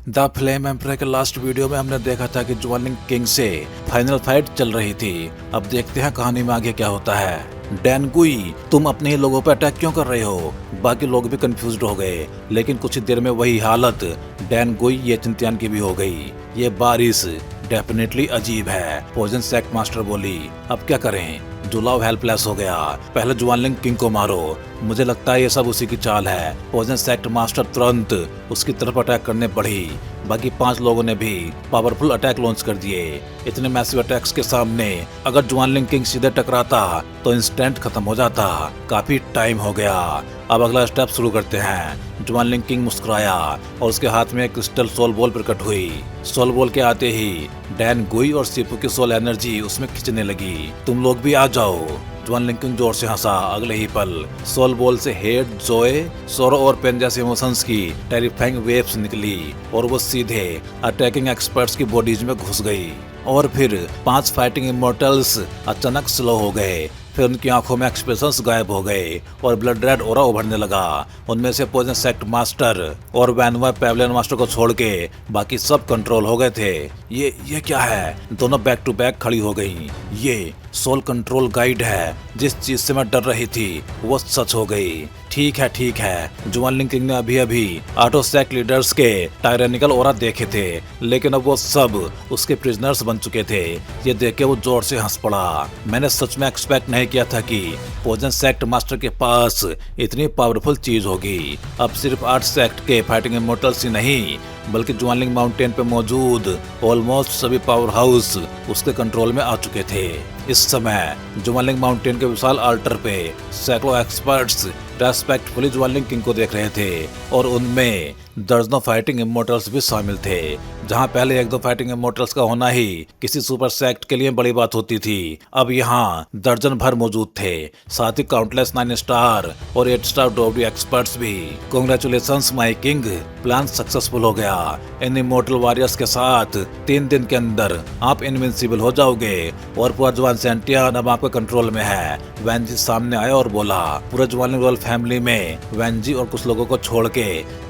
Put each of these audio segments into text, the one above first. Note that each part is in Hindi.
द फ्लेम एम्परर के लास्ट वीडियो में हमने देखा था कि ज्वानलिंग किंग से फाइनल फाइट चल रही थी। अब देखते हैं कहानी में आगे क्या होता है। डैन गुई, तुम अपने ही लोगों पर अटैक क्यों कर रहे हो? बाकी लोग भी कंफ्यूज्ड हो गए, लेकिन कुछ ही देर में वही हालत डैन गुई ये चिंतियान की भी हो गई। ये बारिश डेफिनेटली अजीब है, पॉइजन सेक्ट मास्टर बोली। अब क्या करें? जुलाव हेल्पलेस हो गया। पहले ज्वानलिंग किंग को मारो। मुझे लगता है ये सब उसी की चाल है। पॉइजन सेक्ट मास्टर तुरंत उसकी तरफ अटैक करने बढ़ी। बाकी 5 लोगों ने भी पावरफुल अटैक लॉन्च कर दिए। इतने मैसिव अटैक्स के सामने अगर ज्वानलिंग किंग सीधे टकराता तो इंस्टेंट खत्म हो जाता। काफी टाइम हो गया। अब अगला स्टेप शुरू करते हैं। ज्वानलिंग किंग मुस्कुराया और उसके हाथ में एक क्रिस्टल सोल बॉल प्रकट हुई। सोल बॉल के आते ही डैन गुई और सिपू की सोल एनर्जी उसमें खिंचने लगी। तुम लोग भी आ जाओ। ज्वानलिंग किंग जोर से हंसा। अगले ही पल सोल बॉल से हेड, जोए, सोरो और पेन जैसे इमोशंस की टेरिफाइंग वेव्स निकली और वो सीधे अटैकिंग एक्सपर्ट्स की बॉडीज में घुस गई। और फिर 5 फाइटिंग इमोर्टल्स अचानक स्लो हो गए। फिर उनकी आंखों में एक्सप्रेशंस गायब हो गए और ब्लड रेड ओरा उभरने लगा। उनमें से पॉइजन सेक्ट मास्टर और वैनवा पेवलियन मास्टर को छोड़ के बाकी सब कंट्रोल हो गए थे। ये क्या है? दोनों बैक टू बैक खड़ी हो गई। ये सोल कंट्रोल गाइड है। जिस चीज से मैं डर रही थी वो सच हो गई। ठीक है। ज्वानलिंग किंग ने अभी ऑटो सेक्ट लीडर्स के टायरेनिकल ओरा देखे थे, लेकिन अब वो सब उसके प्रिजनर्स बन चुके थे। ये देख के वो जोर से हंस पड़ा। मैंने सच में एक्सपेक्ट नहीं किया था कि पॉइजन सेक्ट मास्टर के पास इतनी पावरफुल चीज होगी। अब सिर्फ 8 सेक्ट के फाइटिंग इमोर्टल्स ही नहीं, बल्कि ज्वानलिंग माउंटेन पे मौजूद ऑलमोस्ट सभी पावर हाउस उसके कंट्रोल में आ चुके थे। इस समय ज्वानलिंग माउंटेन के विशाल अल्टर पे सैकड़ों एक्सपर्ट्स रेस्पेक्टफुली ज्वानलिंग किंग को देख रहे थे और उनमें दर्जनों फाइटिंग इमोर्टल्स भी शामिल थे। जहां पहले 1-2 फाइटिंग इमोर्टल्स का होना ही किसी सुपर सेक्ट के लिए बड़ी बात होती थी, अब यहाँ दर्जन भर मौजूद थे। साथ ही काउंटलेस 9 स्टार और 8 स्टार डोबडी एक्सपर्ट्स भी। Congratulations my king, plan successful हो गया। इन इमोर्टल वॉरियर्स के साथ 3 दिन के अंदर आप इनविंसिबल हो जाओगे और पूरा ज्वान सेंटियन अब आपके कंट्रोल में है। वैनजी सामने आया और बोला। पूरे ज्वानलिंग रॉयल फैमिली में वैनजी और कुछ लोगों को छोड़ के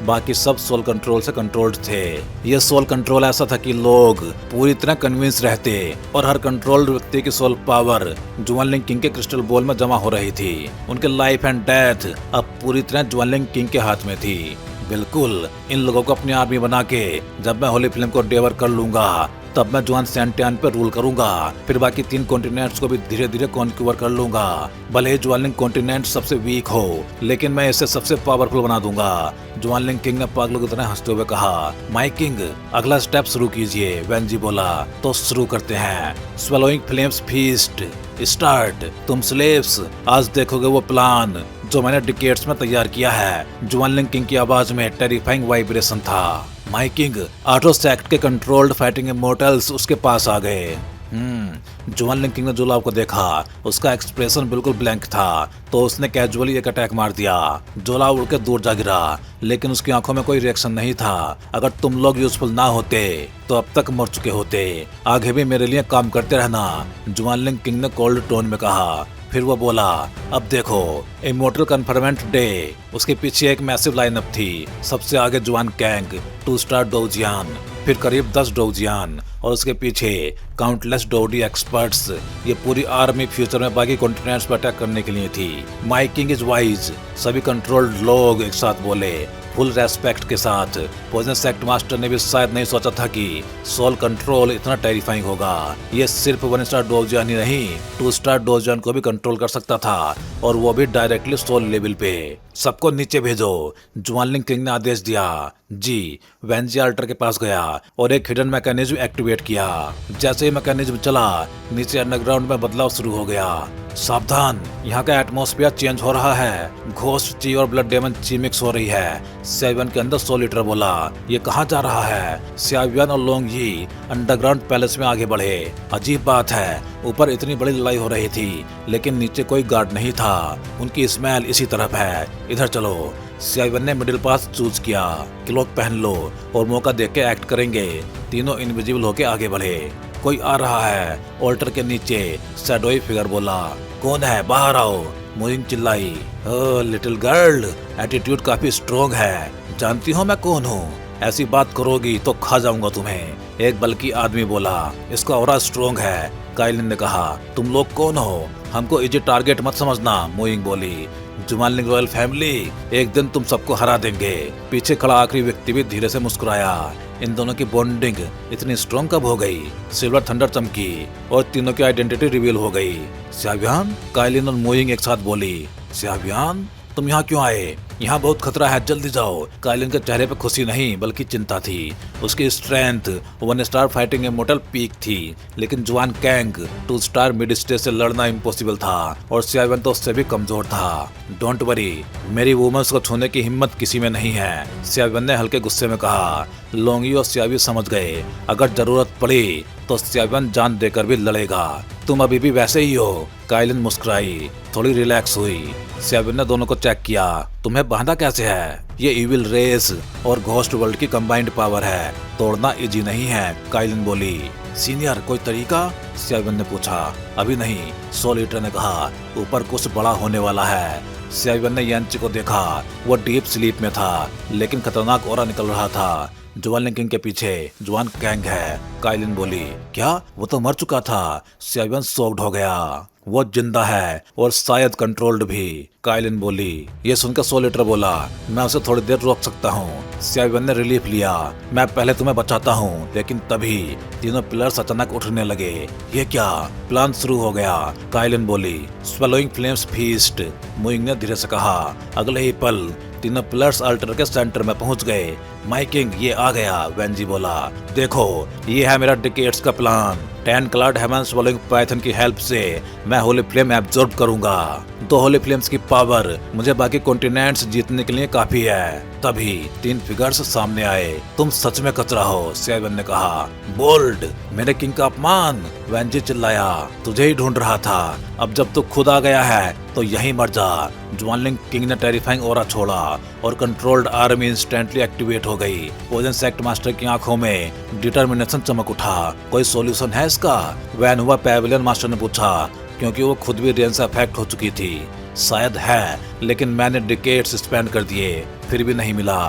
बाकी सब सोल कंट्रोल से कंट्रोल्ड थे। ये सोल कंट्रोल ऐसा था कि लोग पूरी तरह कन्विंस रहते और हर कंट्रोल्ड व्यक्ति की सोल पावर ज्वानलिंग किंग के क्रिस्टल बॉल में जमा हो रही थी। उनके लाइफ एंड डेथ अब पूरी तरह ज्वानलिंग किंग के हाथ में थी। बिल्कुल, इन लोगों को अपनी आर्मी बना के जब मैं होली फिल्म को डेवर कर लूंगा तब मैं ज्वान सेंटियन पे रूल करूंगा। फिर बाकी 3 कॉन्टिनेंट्स को भी धीरे धीरे कॉन्क्यूवर कर लूंगा। भले ही ज्वानलिंग कॉन्टिनेंट सबसे वीक हो, लेकिन मैं इसे सबसे पावरफुल बना दूंगा। ज्वानलिंग किंग ने पागलों की तरह हंसते हुए कहा। माय किंग, अगला स्टेप शुरू कीजिए। वैनजी बोला। तो शुरू करते हैं। Swallowing flames feast start. तुम स्लेव्स आज देखोगे वो प्लान जो मैंने डिकेड्स में तैयार किया है। ज्वानलिंग किंग की आवाज में टेरिफाइंग वाइब्रेशन था। माय किंग, ऑटो सेक्ट के कंट्रोल्ड फाइटिंग इमोर्टल्स उसके पास आ गए। ज्वानलिंग किंग ने जुलाव को देखा। उसका एक्सप्रेशन बिल्कुल ब्लैंक था, तो उसने कैजुअली एक अटैक मार दिया। जुलाव उड़ के दूर जा गिरा, लेकिन उसकी आंखों में कोई रिएक्शन नहीं था। अगर तुम लोग यूजफुल ना होते तो अब तक मर चुके होते। आगे भी मेरे लिए काम करते रहना, ज्वानलिंग किंग ने कोल्ड टोन में कहा। फिर वो बोला। अब देखो, इमोर्टल कन्फर्मेंट डे। उसके पीछे एक मैसिव लाइनअप थी। सबसे आगे जुआन कैंग, 2 स्टार डोजियान, फिर करीब 10 डोजियान और उसके पीछे काउंटलेस डोडी एक्सपर्ट्स। ये पूरी आर्मी फ्यूचर में बाकी कॉन्टिनेंट्स पर अटैक करने के लिए थी। माय किंग इज वाइज, सभी कंट्रोल्ड लोग एक साथ बोले, फुल रेस्पेक्ट के साथ। पॉइजन सेक्ट मास्टर ने भी शायद नहीं सोचा था कि सोल कंट्रोल इतना टेरिफाइंग होगा। ये सिर्फ 1 स्टार डोजियन ही नहीं, 2 स्टार डोजियन को भी कंट्रोल कर सकता था, और वो भी डायरेक्टली सोल लेवल पे। सबको नीचे भेजो, ज्वानलिंग किंग ने आदेश दिया। जी, वैनजी अल्टर के पास गया और एक हिडन मैकेनिज्म एक्टिवेट किया। जैसे ही मैकेनिज्म चला, नीचे अंडरग्राउंड में बदलाव शुरू हो गया। सावधान, यहाँ का एटमॉस्फेयर चेंज हो रहा है। घोस्ट ची और ब्लड डेमन ची मिक्स हो रही है। सेवन के अंदर 100 लीटर बोला। ये कहाँ जा रहा है? सियावियन और लोंग यी अंडरग्राउंड पैलेस में आगे बढ़े। अजीब बात है, ऊपर इतनी बड़ी लड़ाई हो रही थी, लेकिन नीचे कोई गार्ड नहीं था। उनकी स्मेल इसी तरफ है। इधर चलो। सियावियन ने मिडिल पास चूज किया। क्लोक पहन लो और मौका देख के एक्ट करेंगे। तीनों इनविजिबल होके आगे बढ़े। कोई आ रहा है। ऑल्टर के नीचे शैडोई फिगर बोला। कौन है? बाहर आओ। मोइन चिल्लाई। लिटिल गर्ल, एटीट्यूड काफी स्ट्रॉन्ग है। जानती हो मैं कौन हूँ? ऐसी बात करोगी तो खा जाऊंगा तुम्हें। एक बल्कि आदमी बोला, इसका ऑरा स्ट्रोंग है। काइलिन ने कहा, तुम लोग कौन हो? हमको इजी टारगेट मत समझना, मोइंग बोली। जुमानलिंग रॉयल फैमिली, एक दिन तुम सबको हरा देंगे। पीछे खड़ा आखिरी व्यक्ति भी धीरे से मुस्कुराया। इन दोनों की बॉन्डिंग इतनी स्ट्रॉन्ग कब हो गई? सिल्वर थंडर चमकी और तीनों की आइडेंटिटी रिवील हो गई। श्यावियान, काइलिन और मोइंग एक साथ बोली। श्यावियान, तुम यहाँ क्यों आए? यहाँ बहुत खतरा है, जल्दी जाओ। काइलिन के चेहरे पर खुशी नहीं बल्कि चिंता थी। उसकी strength 1 star fighting immortal peak थी, लेकिन जुआन कैंग 2 स्टार मिड स्टेज से लड़ना इम्पॉसिबल था और श्यावियान तो उससे भी कमजोर था। डोंट वरी, मेरी वुमेन्स को छूने की हिम्मत किसी में नहीं है, श्यावियान ने हल्के गुस्से में कहा। लोंगी और श्यावी समझ गए, अगर जरूरत पड़ी तो श्यावियान जान देकर भी लड़ेगा। तुम अभी भी वैसे ही हो। काइलिन मुस्कुराई, थोड़ी रिलैक्स हुई। श्यावियान ने दोनों को चेक किया। तुम्हें बांधा कैसे है? ये इविल रेस और घोस्ट वर्ल्ड की कंबाइंड पावर है, तोड़ना इजी नहीं है, काइलिन बोली। सीनियर, कोई तरीका? श्यावियान ने पूछा। अभी नहीं, सोल ईटर ने कहा, ऊपर कुछ बड़ा होने वाला है। श्यावियान ने यांची को देखा। वो डीप स्लीप में था, लेकिन खतरनाक ऑरा निकल रहा था। जुआनलिंग किंग के पीछे जुआन कैंग है, काइलिन बोली। क्या? वो तो मर चुका था। श्यावियान शॉक्ड हो गया। वो जिंदा है और शायद कंट्रोल्ड भी, काइलिन बोली। ये सुनकर सोल ईटर बोला, मैं उसे थोड़ी देर रोक सकता हूँ। श्यावियान ने रिलीफ लिया। मैं पहले तुम्हें बचाता हूँ। लेकिन तभी तीनों पिलर्स अचानक उठने लगे। ये क्या? प्लान शुरू हो गया, काइलिन बोली। स्वेलोइंग फ्लेम्स फीस्ट, मोइंग ने धीरे से कहा। अगले ही पल तीनों पिलर्स अल्टर के सेंटर में पहुंच गए। माय किंग, ये आ गया, वेंजी बोला। देखो, ये है मेरा डिकेड्स का प्लान। 10 क्लाउड हेवन स्वॉलोइंग पाइथन की हेल्प से मैं होली फ्लेम एब्जॉर्ब करूंगा। 2 होली फ्लेम्स की पावर मुझे बाकी कॉन्टिनेंट्स जीतने के लिए काफी है। तभी 3 फिगर्स सामने आए। तुम सच में कचरा हो, श्यावियान ने कहा। बोल्ड, मेरे किंग का अपमान, वेंजी चिल्लाया। तुझे ही ढूंढ रहा था। अब जब तू खुद आ गया है तो यहीं मर जा। जुआनलिंग किंग ने टेरिफाइंग ऑरा छोड़ा और कंट्रोल्ड आर्मी इंस्टेंटली एक्टिवेट हो गई। पोजन सेक्ट मास्टर की आंखों में डिटर्मिनेशन चमक उठा। कोई सॉल्यूशन है इसका? वैन हुआ पैविलियन मास्टर ने पूछा, क्योंकि वो खुद भी रेन से अफेक्ट हो चुकी थी। शायद है, लेकिन मैंने डिकेड्स स्पेंड कर दिए, फिर भी नहीं मिला।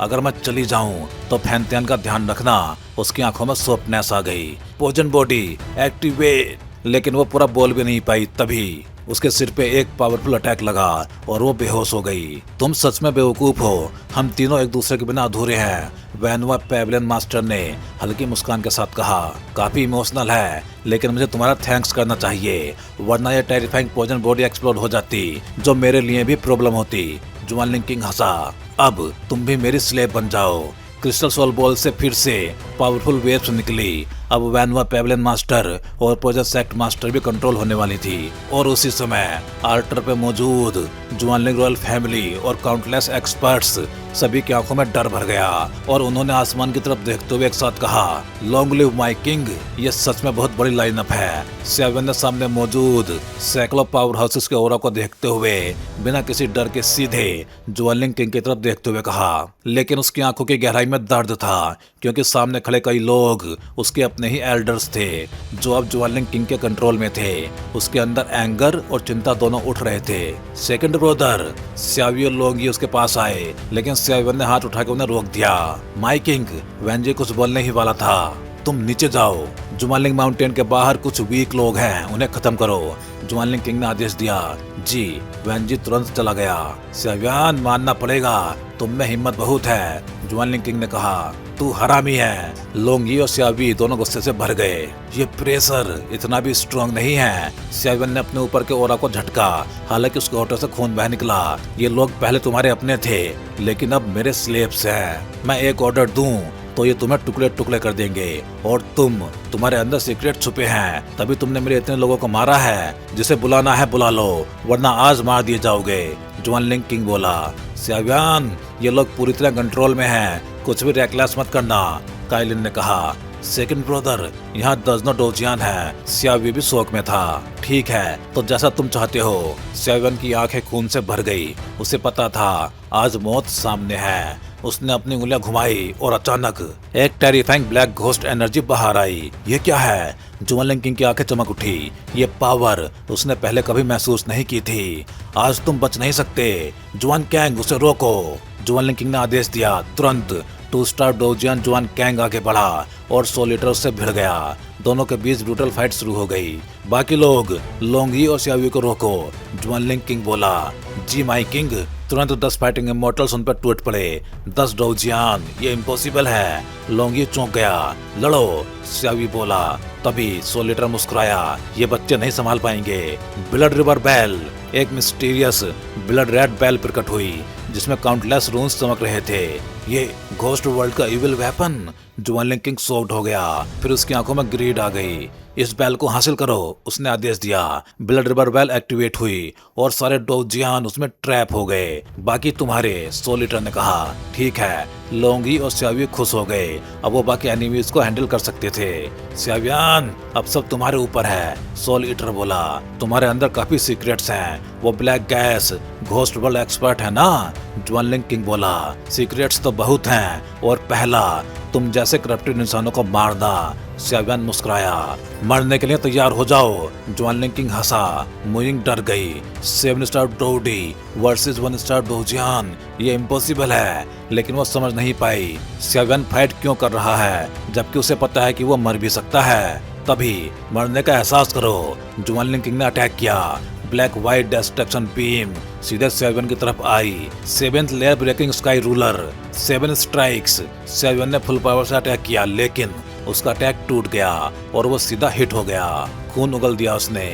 अगर मैं चली जाऊं तो फैंतियन का ध्यान रखना। उसकी आंखों में सोफ्टनेस आ गई। पोजन बॉडी एक्टिवेट, लेकिन वो पूरा बोल भी नहीं पाई। तभी उसके सिर पे एक पावरफुल अटैक लगा और वो बेहोश हो गई। तुम सच में बेवकूफ हो, हम तीनों एक दूसरे के बिना अधूरे हैं, वैनवा पैविलियन मास्टर ने हल्की मुस्कान के साथ कहा। काफी इमोशनल है, लेकिन मुझे तुम्हारा थैंक्स करना चाहिए, वरना ये टेरिफाइंग पोजन बॉडी एक्सप्लोड हो जाती, जो मेरे लिए भी प्रॉब्लम होती। जुआनलिंग किंग हंसा। अब तुम भी मेरी स्लेव बन जाओ। क्रिस्टल सोल बॉल से फिर से पावरफुल वेव्स निकली। अब वैनवा पैविलियन मास्टर और पोजन सेक्ट मास्टर भी कंट्रोल होने वाली थी। और उसी समय आल्टर पे मौजूद जुआनलिंग रॉयल फैमिली और काउंटलेस एक्सपर्ट्स सभी की आंखों में डर भर गया और उन्होंने आसमान की तरफ देखते हुए एक साथ कहा, लॉन्ग लिव माय किंग। ये सच में बहुत बड़ी लाइनअप है। श्यावियान ने सामने मौजूद सैकड़ों पावर हाउसेस के ऑरा को देखते हुए बिना किसी डर के सीधे जुआनलिंग किंग की तरफ देखते हुए कहा। लेकिन उसकी आंखों की गहराई में दर्द था, क्योंकि सामने खड़े कई लोग उसके अपने ही एल्डर्स थे, जो अब जुआनलिंग किंग के कंट्रोल में थे। उसके अंदर एंगर और चिंता दोनों उठ रहे थे। सेकंड ब्रदर, श्यावी और लोंगी उसके पास आए, लेकिन श्यावियान ने हाथ उठा के उन्हें रोक दिया। माय किंग, वेंजी कुछ बोलने ही वाला था। तुम नीचे जाओ। जुआनलिंग माउंटेन के बाहर कुछ वीक लोग हैं, उन्हें खत्म करो, जुआनलिंग किंग ने आदेश दिया। जी। वेंजी तुरंत चला गया। श्यावियान, मानना पड़ेगा, तुम में हिम्मत बहुत है, जुआनलिंग किंग ने कहा। तू हरामी है। लोंगी और श्यावी दोनों गुस्से से भर गए। ये प्रेशर इतना भी स्ट्रांग नहीं है। श्यावियान ने अपने ऊपर के ऑरा को झटका, हालांकि उसके होठों से खून बह निकला। ये लोग पहले तुम्हारे अपने थे, लेकिन अब मेरे स्लेव्स हैं। मैं एक ऑर्डर दूं तो ये तुम्हें टुकड़े टुकड़े कर देंगे, और तुम्हारे अंदर सीक्रेट छुपे हैं, तभी तुमने मेरे इतने लोगों को मारा है। जिसे बुलाना है बुला लो, वरना आज मार दिए जाओगे, जुआनलिंग किंग बोला। श्यावियान, ये लोग पूरी तरह कंट्रोल में हैं, कुछ भी रेकलेस मत करना, काइलिन ने कहा। सेकंड ब्रदर, यहाँ दर्जनों डोजियान है। श्यावी भी शौक में था। ठीक है, तो जैसा तुम चाहते हो। श्यावियान की आंखें खून से भर गई। उसे पता था आज मौत सामने है। उसने अपनी उंगलियां घुमाई और अचानक एक टेरिफाइंग ब्लैक घोस्ट एनर्जी बाहर आई। ये क्या है? जुआनलिंग किंग की आंखें चमक उठी। ये पावर उसने पहले कभी महसूस नहीं की थी। आज तुम बच नहीं सकते। जुआन कैंग, उसे रोको, जुआनलिंग किंग ने आदेश दिया। तुरंत 2 स्टार डोजियन जुआन कैंग आगे बढ़ा और सोलिटर से भिड़ गया। दोनों के बीच ब्रूटल फाइट शुरू हो गई। बाकी लोग लोंगी और सियावी को रोको, जुआनलिंग किंग बोला। जी माई किंग। तुरंत 10 फाइटिंग इमोर्टल्स उन पर टूट पड़े। 10 डोजियन, ये इम्पॉसिबल है। लोंगी चौंक गया। लड़ो, सियावी बोला। तभी सोलिटर मुस्कुराया, ये बच्चे नहीं संभाल पाएंगे। ब्लड रिवर बेल, एक मिस्टीरियस ब्लड रेड बेल प्रकट हुई जिसमें काउंटलेस रून्स चमक रहे थे। ये घोस्ट वर्ल्ड का इविल वेपन। जुआनलिंग किंग शॉक्ड हो गया। फिर उसकी आंखों में ग्रीड आ गई। इस बेल को हासिल करो, उसने आदेश दिया। ब्लड रिवर बेल एक्टिवेट हुई और सारे डोजियन उसमें ट्रैप हो गए। बाकी तुम्हारे, सोलिटर ने कहा। ठीक है। लोंगी और सियावी खुश हो गए। अब वो बाकी एनिमीज को हैंडल कर सकते थे। सियावियान, अब सब तुम्हारे ऊपर है, सोलिटर बोला। तुम्हारे अंदर काफी सीक्रेट्स हैं। वो black gas ghost world expert है ना? जुआनलिंग किंग बोला। सीक्रेट्स तो बहुत हैं और पहला, तुम जैसे करप्टेड इंसानों को मारना। सियावियान मुस्कुराया। मरने के लिए तैयार हो जाओ। जुआनलिंग किंग हंसा। मुइंग डर गई। 7 स्टार डोडी वर्सेस 1 स्टार डोजियन, ये इम्पॉसिबल है। लेकिन वो समझ नहीं पाई सियावियान फाइट क्यों कर रहा है, जबकि उसे पता है कि वो मर भी सकता है। तभी मरने का एहसास करो। जुआनलिंग किंग ने अटैक किया। ब्लैक व्हाइट डिस्ट्रक्शन बीम सीधे सियावियान की तरफ आई। 7th layer breaking sky ruler, 7 strikes. Xiao Yan ने फुल पावर से अटैक किया, लेकिन उसका अटैक टूट गया और वो सीधा हिट हो गया। खून उगल दिया उसने।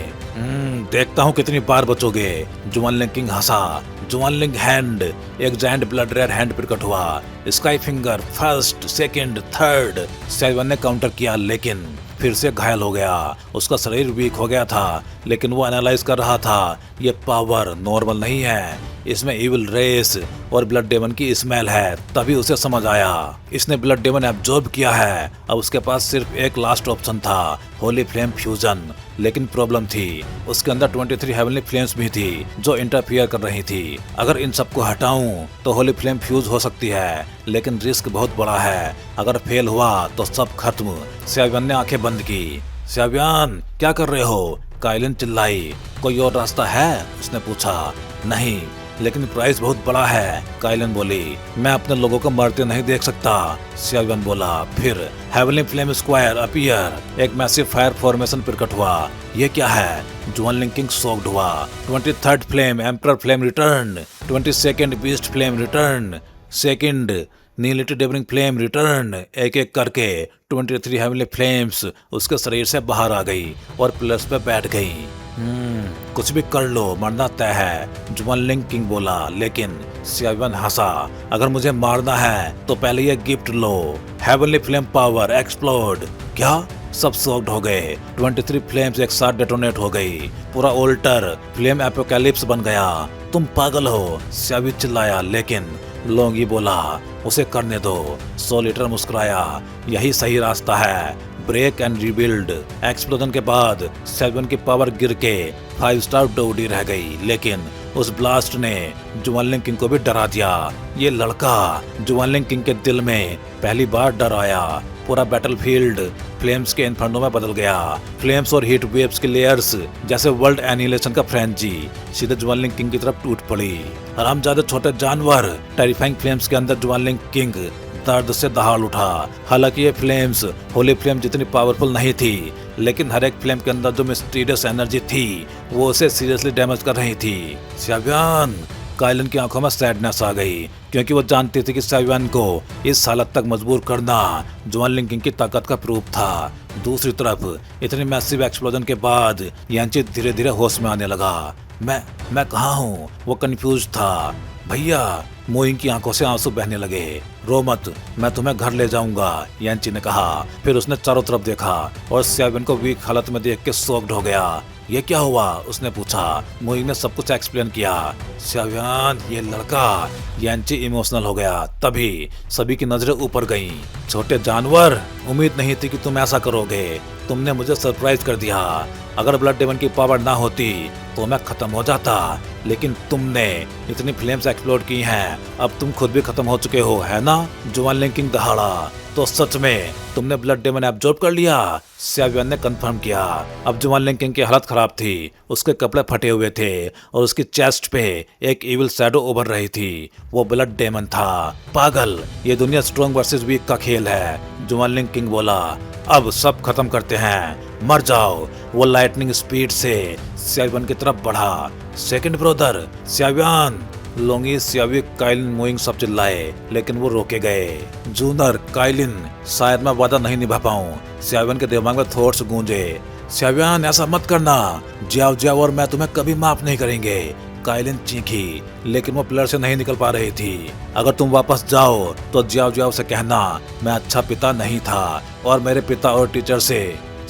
देखता हूँ कितनी बार बचोगे। जुआनलिंग किंग हंसा। जुआनलिंग हैंड, एक जायंट ब्लड रेड हैंड प्रकट हुआ। Sky finger, first, second, third. Xiao Yan ने काउंटर किया, लेकिन फिर से घायल हो गया। उसका शरीर वीक हो गया था, लेकिन वो एनालाइज कर रहा था, ये पावर नॉर्मल नहीं है, इसमें इविल रेस और ब्लड डेमन की स्मेल है। तभी उसे समझ आया, इसने ब्लड डेमन एब्जॉर्ब किया है। अब उसके पास सिर्फ एक लास्ट ऑप्शन था, होली फ्लेम फ्यूजन। लेकिन प्रॉब्लम थी, उसके अंदर 23 हेवनली फ्लेम्स भी थी जो इंटरफियर कर रही थी। अगर इन सबको हटाऊं तो होली फ्लेम फ्यूज हो सकती है, लेकिन रिस्क बहुत बड़ा है। अगर फेल हुआ तो सब खत्म। सियावियान ने आंखें बंद की। सियावियान, क्या कर रहे हो? काइलिन चिल्लाई। कोई और रास्ता है? उसने पूछा। नहीं, लेकिन प्राइस बहुत बड़ा है, काइलिन बोली। मैं अपने लोगों को मरते नहीं देख सकता, सियावियान बोला। फिर हेवनली फ्लेम स्क्वायर अपीयर, एक मैसिव फायर फॉर्मेशन प्रकट हुआ। ये क्या है? जुआनलिंग किंग शॉक्ड हुआ। 23rd flame emperor flame return, 22nd beast flame return, second nihility devouring flame return. एक एक करके 23 हेवनली फ्लेम्स उसके शरीर से बाहर आ गई और पिलर्स पे बैठ गई। कुछ भी कर लो, मरना तय है, जुआनलिंग किंग बोला। लेकिन सियावियान हंसा। अगर मुझे मारना है तो पहले ये गिफ्ट लो, हेवनली फ्लेम पावर एक्सप्लोड। क्या? सब शॉक्ड हो गए। 23 फ्लेम्स एक साथ डेटोनेट हो गई। पूरा ओल्टर फ्लेम एपोकैलिप्स बन गया। तुम पागल हो, सियावी चिल्लाया। लेकिन लोंगी बोला, उसे करने दो। सोलिटर मुस्कुराया। यही सही रास्ता है, ब्रेक एंड रिबिल्ड। एक्सप्लोजन के बाद 7 की पावर गिर के 5 स्टार डोडी रह गई, लेकिन उस ब्लास्ट ने जुआनलिंग किंग को भी डरा दिया। ये लड़का, जुआनलिंग किंग के दिल में पहली बार डर आया। पूरा बैटलफील्ड फ्लेम्स के इन्फर्नो में बदल गया। फ्लेम्स और हीट वेव्स के लेयर्स जैसे वर्ल्ड एनिहिलेशन का फ्रेंजी सीधे जुआनलिंग किंग की तरफ टूट पड़ी। हरामजादे छोटे जानवर, टेरिफाइंग फ्लेम्स के अंदर जुआनलिंग किंग दर्द से दहाड़ उठा। हालांकि ये फ्लेम्स होली फ्लेम जितनी पावरफुल नहीं थी, लेकिन हर एक फ्लेम के अंदर जो मिस्टीरियस एनर्जी थी वो उसे सीरियसली डैमेज कर रही थी। सियावियान, काइलिन की आंखों में सैडनेस आ गई, क्योंकि वो जानती थी कि सियावियान को इस हालत तक मजबूर करना जुआनलिंग किंग की ताकत का प्रूफ था। दूसरी तरफ इतनी मैसिव एक्सप्लोजन के बाद यांची धीरे धीरे होश में आने लगा। मैं कहाँ हूँ? वो कंफ्यूज था। भैया, मोइंग की आंखों से आंसू बहने लगे। रो मत, मैं तुम्हें घर ले जाऊंगा, यांची ने कहा। फिर उसने चारों तरफ देखा और सियावियान को वीक हालत में देख के शॉक्ड हो गया। ये क्या हुआ? उसने पूछा। मोइंग ने सब कुछ एक्सप्लेन किया। सियावियान, ये लड़का, यांची इमोशनल हो गया। तभी सभी की नजरें ऊपर गईं। छोटे जानवर, उम्मीद नहीं थी कि तुम ऐसा करोगे। तुमने मुझे सरप्राइज कर दिया। अगर ब्लड डेमन की पावर ना होती तो मैं खत्म हो जाता। लेकिन तुमने इतनी फ्लेम्स एक्सप्लोड की हैं, अब तुम खुद भी खत्म हो चुके हो, है ना? जुआनलिंग किंग दहाड़ा। तो सच में तुमने ब्लड डेमन एब्जॉर्ब कर लिया? सियावियन ने कंफर्म किया। अब जुआनलिंग किंग की हालत खराब थी, उसके कपड़े फटे हुए थे और उसकी चेस्ट पे एक इविल शैडो उभर रही थी। वो ब्लड डेमन था। पागल, ये दुनिया स्ट्रॉन्ग वर्सेस वीक का खेल है, जुआनलिंग किंग बोला। अब सब खत्म करते हैं, मर जाओ। वो लाइटनिंग स्पीड से सियावियन की तरफ बढ़ा। सेकंड ब्रदर सियावियन, लोंगी, सियावी, काइलिन, मोइंग सब चिल्लाए, लेकिन वो रोके गए। जूनर, काइलिन, शायद मैं वादा नहीं निभा पाऊं। सियावियन के दिमाग में थॉट्स गूंजे। सियावियन, ऐसा मत करना, जियाओ जियाओ और मैं तुम्हें कभी माफ नहीं करेंगे। काइलिन चीखी, लेकिन वो पिलर से नहीं निकल पा रही थी। अगर तुम वापस जाओ तो जियाओ जियाओ से कहना मैं अच्छा पिता नहीं था और मेरे पिता और टीचर से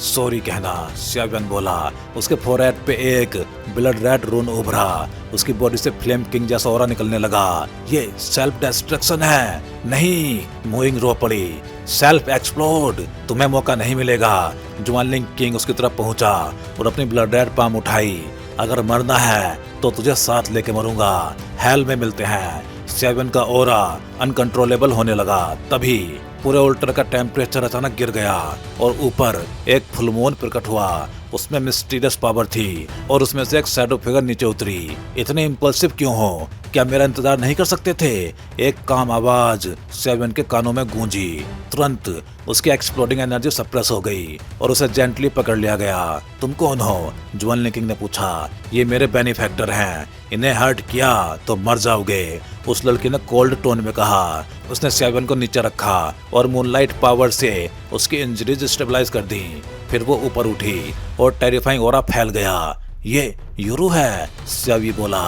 सॉरी कहना, सियावियन बोला। उसके फोरहेड पे एक ब्लड रेड रून उभरा। उसकी बॉडी से फ्लेम किंग जैसा ऑरा निकलने लगा। ये सेल्फ डिस्ट्रक्शन है। नहीं, मोइंग रो पड़ी। सेल्फ एक्सप्लोड, तुम्हें मौका नहीं मिलेगा। जुआनलिंग किंग उसकी तरफ पहुंचा और अपनी ब्लड रेड पाम उठाई। अगर मरना है तो तुझे साथ लेके मरूंगा, हेल में मिलते हैं। सियावियन का ऑरा अनकंट्रोलेबल होने लगा। तभी पूरे ऑल्टर का टेम्परेचर अचानक गिर गया और ऊपर एक फुल मून प्रकट हुआ। उसमें मिस्टीरियस पावर थी और उसमें से एक शैडो फिगर नीचे उतरी। इतने इम्पल्सिव क्यों हो? क्या मेरा इंतजार नहीं कर सकते थे? एक काम आवाज सियावियन के कानों में गूंजी। तुरंत उसकी एक्सप्लोडिंग एनर्जी सप्रेस हो गई और उसे जेंटली पकड़ लिया गया। तुम कौन हो? जुआनलिंग किंग ने पूछा। ये मेरे बेनिफैक्टर हैं, इन्हें हर्ट किया तो मर जाओगे, उस लड़की ने कोल्ड टोन में कहा। उसने सियावियन को नीचे रखा और मूनलाइट पावर से उसकी इंजरीज स्टेबलाइज कर दी। फिर वो ऊपर उठी और टेरिफाइंग ऑरा फैल गया। ये यूरू है, सियावी बोला।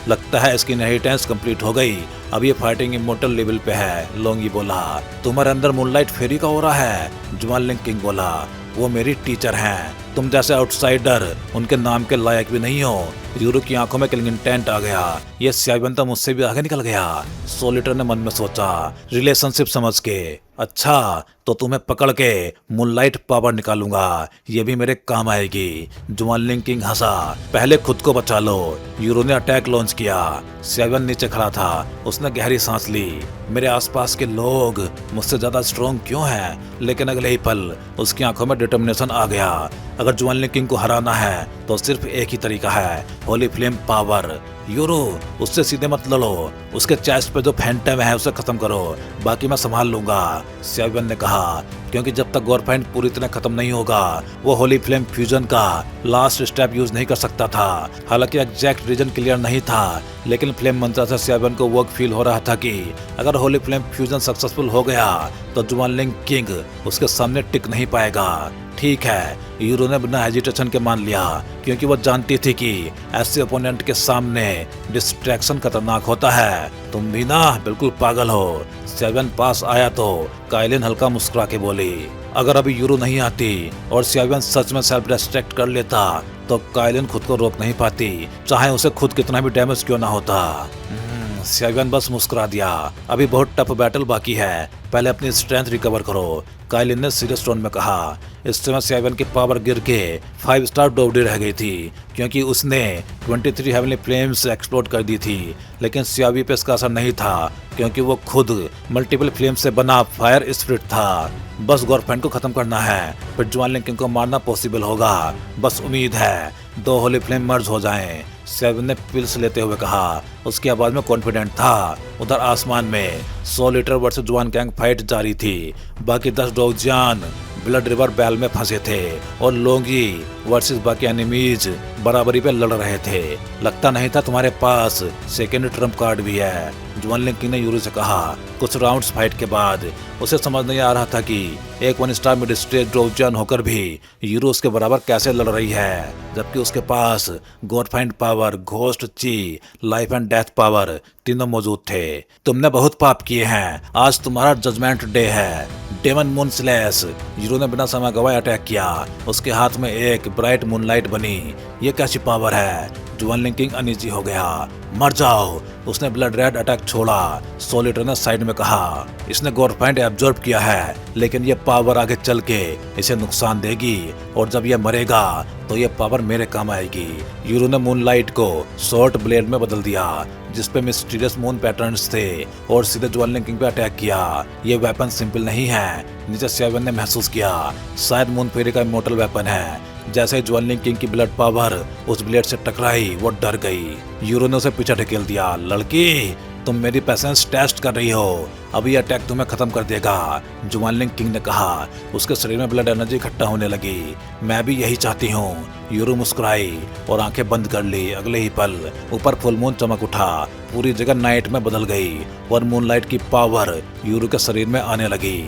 लगता है इसकी इनहेरिटेंस कंप्लीट हो गई, अब ये फाइटिंग इमोर्टल लेवल पे है, लोंगी बोला। तुम्हारे अंदर मूनलाइट फेरी का ऑरा है, जुआनलिंग किंग बोला। वो मेरी टीचर हैं, तुम जैसे आउटसाइडर उनके नाम के लायक भी नहीं हो। यूरू की आंखों में किलिंग इंटेंट आ गया। ये सियावियन तो मुझसे भी आगे निकल गया, सोलिटर ने मन में सोचा, रिलेशनशिप समझ के। अच्छा, तो तुम्हें पकड़ के मूनलाइट पावर निकालूंगा, ये भी मेरे काम आएगी। जुआनलिंग किंग हंसा। पहले खुद को बचा लो। यूरो ने अटैक लॉन्च किया। सियावियन नीचे खड़ा था, उसने गहरी सांस ली। मेरे आसपास के लोग मुझसे ज्यादा स्ट्रॉन्ग क्यों हैं? लेकिन अगले ही पल उसकी आंखों में डिटर्मिनेशन आ गया। अगर जुआनलिंग किंग को हराना है तो सिर्फ एक ही तरीका है, होली फ्लेम पावर। यूरो, उससे सीधे मत लड़ो, उसके चेस्ट पे जो फैंटम है उसे खत्म करो, बाकी मैं संभाल लूंगा, सियावियन ने कहा। क्योंकि जब तक गॉरफाइंड पूरी तरह खत्म नहीं होगा वो होली फ्लेम फ्यूजन का लास्ट स्टेप यूज नहीं कर सकता था। हालांकि एग्जैक्ट रीजन क्लियर नहीं था, लेकिन फ्लेम मंत्रा से सियावियन को वर्क फील हो रहा था कि अगर होली फ्लेम फ्यूजन सक्सेसफुल हो गया तो जुआनलिंग किंग उसके सामने टिक नहीं पाएगा। ठीक है, यूरो ने बिना हेजिटेशन के मान लिया, क्योंकि वो जानती थी कि ऐसे ओपोनेंट के सामने डिस्ट्रैक्शन खतरनाक होता है। तुम भी ना बिल्कुल पागल हो। सियावियन पास आया तो काइलिन हल्का मुस्कुरा के बोली। अगर अभी यूरो नहीं आती और सियावियन सच में सेल्फ डिस्ट्रैक्ट कर लेता तो काइलिन खुद को रोक नहीं पाती, चाहे उसे खुद कितना भी डैमेज क्यों ना होता। सियावियन बस मुस्कुरा दिया। अभी बहुत टफ बैटल बाकी है, पहले अपनी स्ट्रेंथ रिकवर करो, काइलिन ने सीरियस टोन में कहा। इस समय सियावियन की पावर गिर के 5 स्टार डोबडी रह गई थी, क्योंकि उसने 23 हेवनली फ्लेम्स एक्सप्लोड कर दी थी। लेकिन सियावी पे इसका असर नहीं था, क्योंकि वो खुद मल्टीपल फ्लेम से बना फायर स्पिरिट था। बस गॉरफाइंड को खत्म करना है, फिर जुआनलिंग किंग को मारना पॉसिबल होगा। बस उम्मीद है 2 होली फ्लेम मर्ज हो जाएं, सियावियन ने पिल्स लेते हुए कहा। उसकी आवाज में कॉन्फिडेंट था। उधर आसमान में सोलिटर वर्सेस जुआनगैंग फाइट जारी थी। बाकी 10 डोगजियान ब्लड रिवर बैल में फंसे थे और लोंगी वर्सेस बाकी एनिमीज बराबरी पे लड़ रहे थे। लगता नहीं था तुम्हारे पास सेकेंड ट्रम्प कार्ड भी है, जुआनलिंग किंग ने यूरो से कहा। कुछ राउंड्स फाइट के बाद उसे समझ नहीं आ रहा था कि एक 1 स्टार मिड स्टेज डोगजियान होकर भी यूरो उसके बराबर कैसे लड़ रही है, जबकि उसके पास गॉडफाइंड पावर, घोस्ट ची, लाइफ एंड डेथ पावर तीनों मौजूद थे। तुमने बहुत पाप किए हैं, आज तुम्हारा जजमेंट डे है, डेमन मून स्लैश। यूरो ने बिना समय गवाए अटैक किया। उसके हाथ में एक ब्राइट मूनलाइट बनी। ये कैसी पावर है? जुआनलिंग किंग अनईजी हो गया। मर जाओ। उसने ब्लड रेड अटैक छोड़ा। सोल ईटर ने साइड में कहा, इसने गॉड पॉइंट एब्जॉर्ब किया है, लेकिन ये पावर आगे चल के इसे नुकसान देगी, और जब ये मरेगा तो ये पावर मेरे काम आएगी। यूरो ने मूनलाइट को शॉर्ट ब्लेड में बदल दिया, जिसपे मिस्टीरियस मून पैटर्न्स थे, और सीधे जुआनलिंग किंग पे अटैक किया। ये वेपन सिंपल नहीं है। नीचे सेवन ने महसूस किया, शायद मून फेरी का इमोर्टल वेपन है। जैसे ही जुआनलिंग किंग की ब्लड पावर उस ब्लेड से टकराई, वो डर गई। यूरो ने उसे पीछे ढकेल दिया। लड़की, तुम मेरी पेशेंस टेस्ट कर रही हो, अभी ये अटैक तुम्हें खत्म कर देगा, जुआनलिंग किंग ने कहा। उसके शरीर में ब्लड एनर्जी इकट्ठा होने लगी। मैं भी यही चाहती हूँ। यूरो मुस्कुराई और आंखें बंद कर ली। अगले ही पल ऊपर फुल मून चमक उठा। पूरी जगह नाइट में बदल गई और मूनलाइट की पावर यूरो के शरीर में आने लगी।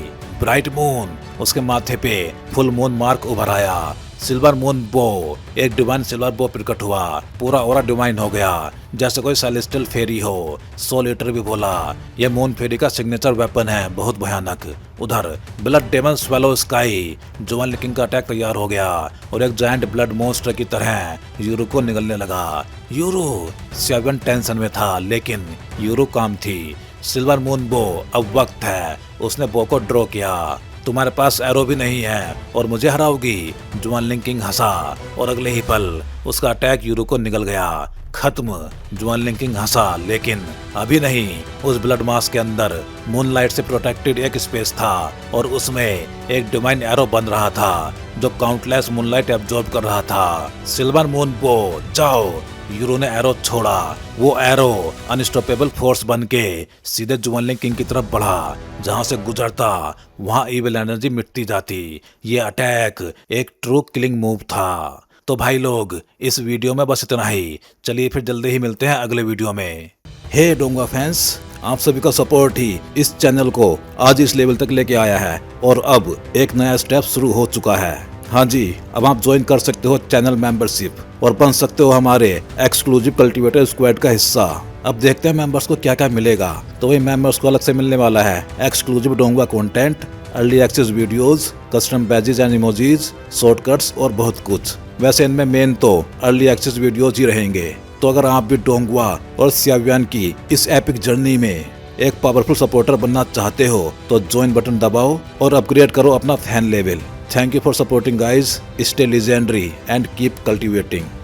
ब्राइट मून, उसके माथे पे फुल मून मार्क उभर आया। सिल्वर मून बो, एक डिवाइन सिल्वर बो प्रकट हुआ। पूरा ऑरा डिवाइन हो गया, जैसे कोई सेलेस्टियल फेरी हो। सोल ईटर भी बोला, यह मून फेरी का सिग्नेचर वेपन है, बहुत भयानक। उधर blood demon swallow sky, Xuanling king का अटैक तैयार हो गया और एक जायंट ब्लड मॉन्स्टर की तरह यूरो को निगलने लगा। यूरो सेवन टेंशन में था, लेकिन यूरो काम थी। सिल्वर मून बो, अब वक्त है। उसने बो को ड्रॉ किया। तुम्हारे पास एरो भी नहीं है और मुझे हराओगी, जुआनलिंग किंग हंसा, और अगले ही पल उसका अटैक यूरो को निगल गया। खत्म। जुआनलिंग किंग हंसा, लेकिन अभी नहीं। उस ब्लड मास के अंदर मूनलाइट से प्रोटेक्टेड एक स्पेस था, और उसमें एक डिवाइन एरो बन रहा था जो काउंटलेस मूनलाइट एब्जॉर्ब कर रहा था। सिल्वर मून बो, जाओ। यूरो ने एरो छोड़ा। वो एरो अनस्टॉपेबल फोर्स बन के सीधे जुआनलिंग किंग की तरफ बढ़ा। जहां से गुजरता वहां इविल एनर्जी मिटती जाती। ये अटैक एक ट्रू किलिंग मूव था। तो भाई लोग, इस वीडियो में बस इतना ही। चलिए फिर जल्दी ही मिलते हैं अगले वीडियो में। हे डोंगा फैंस, आप सभी का सपोर्ट ही इस चैनल को आज इस लेवल तक लेके आया है, और अब एक नया स्टेप शुरू हो चुका है। हाँ जी, अब आप ज्वाइन कर सकते हो चैनल मेंबरशिप और बन सकते हो हमारे एक्सक्लूसिव कल्टीवेटर स्क्वाड का हिस्सा। अब देखते हैं मेंबर्स को क्या क्या मिलेगा। तो वही मेंबर्स को अलग से मिलने वाला है एक्सक्लूसिव डोंगा content, early access videos, custom badges and emojis, shortcuts और बहुत कुछ। वैसे इनमें मेन तो अर्ली एक्सेस वीडियोज ही रहेंगे। तो अगर आप भी डोंगवा और सियावियन की इस एपिक जर्नी में एक पावरफुल सपोर्टर बनना चाहते हो, तो ज्वाइन बटन दबाओ और अपग्रेड करो अपना fan level. Thank you for supporting guys. Stay legendary and keep cultivating.